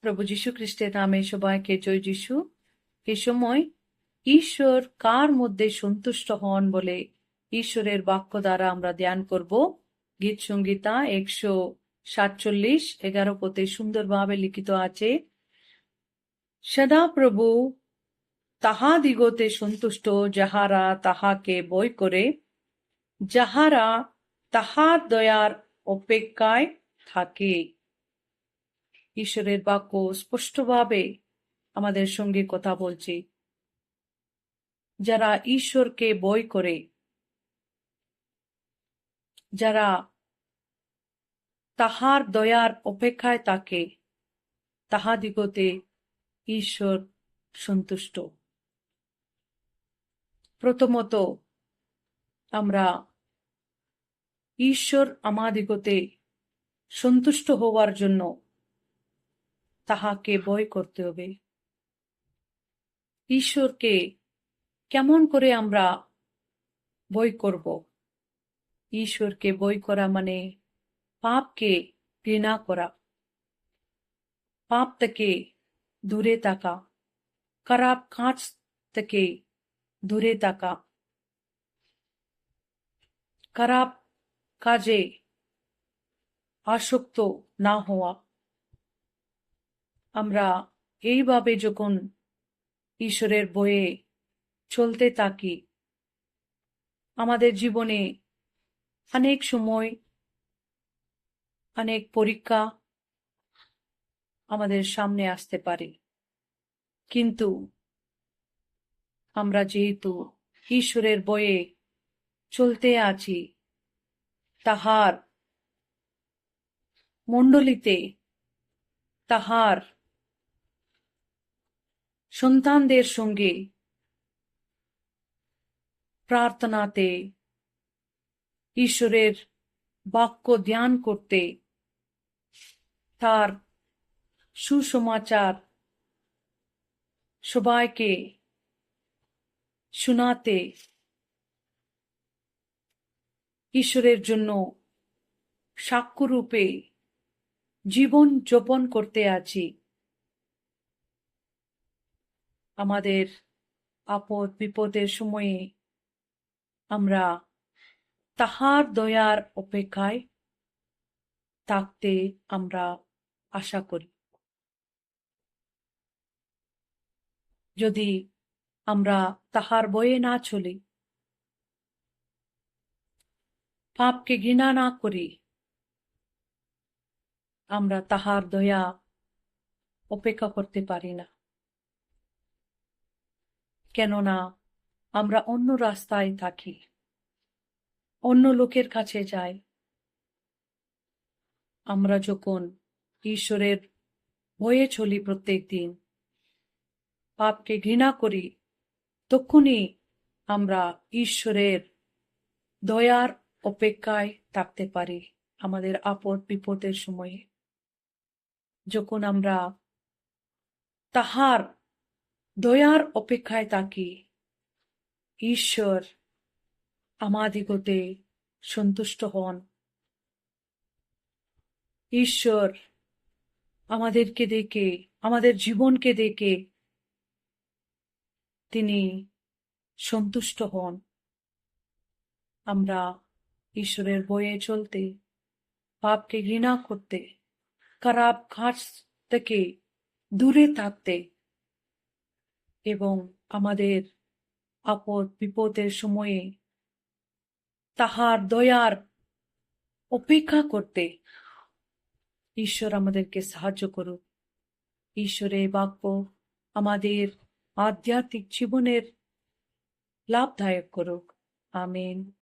প্রভু যীশু খ্রিস্টের নামে সবাইকে জয় যিশু। এ সময় ঈশ্বর কার মধ্যে সন্তুষ্ট হন বলে ঈশ্বরের বাক্য দ্বারা আমরা ধ্যান করব। গীত সংগীতা 147:11 পদে সুন্দরভাবে লিখিত আছে, সদা প্রভু তাহাদিগতে সন্তুষ্ট যাহারা তাহাকে ভয় করে, যাহারা তাহার দয়ার অপেক্ষায় থাকে। ঈশ্বরের বাক্য স্পষ্টভাবে আমাদের সঙ্গে কথা বলছে। যারা ঈশ্বরকে ভয় করে, যারা তাহার দয়ার অপেক্ষায় থাকে, তাহাদিগতে ঈশ্বর সন্তুষ্ট। প্রথমত আমরা ঈশ্বর আমাদিগতে সন্তুষ্ট হওয়ার জন্য তাহাকে ভয় করতে হবে। ঈশ্বরকে কেমন করে আমরা ভয় করব? ঈশ্বরকে ভয় করা মানে পাপকে ঘৃণা করা, পাপ থেকে দূরে থাকা, খারাপ কাজ থেকে দূরে থাকা, খারাপ কাজে আসক্ত না হওয়া। আমরা এইভাবে যখন ঈশ্বরের ভয়ে চলতে থাকি, আমাদের জীবনে অনেক সময় অনেক পরীক্ষা আমাদের সামনে আসতে পারে, কিন্তু আমরা যেহেতু ঈশ্বরের ভয়ে চলতে আছি, তাহার মণ্ডলীতে, তাহার সন্তানদের সঙ্গে প্রার্থনাতে, ঈশ্বরের বাক্য ধ্যান করতে, তার সুসমাচার সবাইকে শোনাতে, ঈশ্বরের জন্য সাক্ষ্যরূপে জীবন যাপন করতে আছি। আমাদের আপদ বিপদের সময়ে আমরা তাহার দয়ার অপেক্ষায় থাকতে আমরা আশা করি। যদি আমরা তাহার ভয়ে না চলি, পাপকে ঘৃণা না করি, আমরা তাহার দয়া অপেক্ষা করতে পারি না। কেননা আমরা অন্য রাস্তায় থাকি, অন্য লোকের কাছে যাই। আমরা যখন ঈশ্বরের ভয়ে চলি প্রত্যেক দিন, পাপকে ঘৃণা করি, তখনই আমরা ঈশ্বরের দয়ার অপেক্ষায় থাকতে পারি। আমাদের আপদ বিপদের সময়ে যখন আমরা তাহার দয়ার অপেক্ষায় থাকি, ঈশ্বর আমাদিগতে সন্তুষ্ট হন। ঈশ্বর আমাদেরকে দেখে, আমাদের জীবনকে দেখে তিনি সন্তুষ্ট হন। আমরা ঈশ্বরের ভয়ে চলতে, পাপকে ঘৃণা করতে, খারাপ কাজ থেকে দূরে থাকতে এবং আমাদের আপদ বিপদের সময়ে তাহার দয়ার অপেক্ষা করতে ঈশ্বর আমাদেরকে সাহায্য করুক। ঈশ্বরের বাক্য আমাদের আধ্যাত্মিক জীবনের লাভদায়ক করুক। আমেন।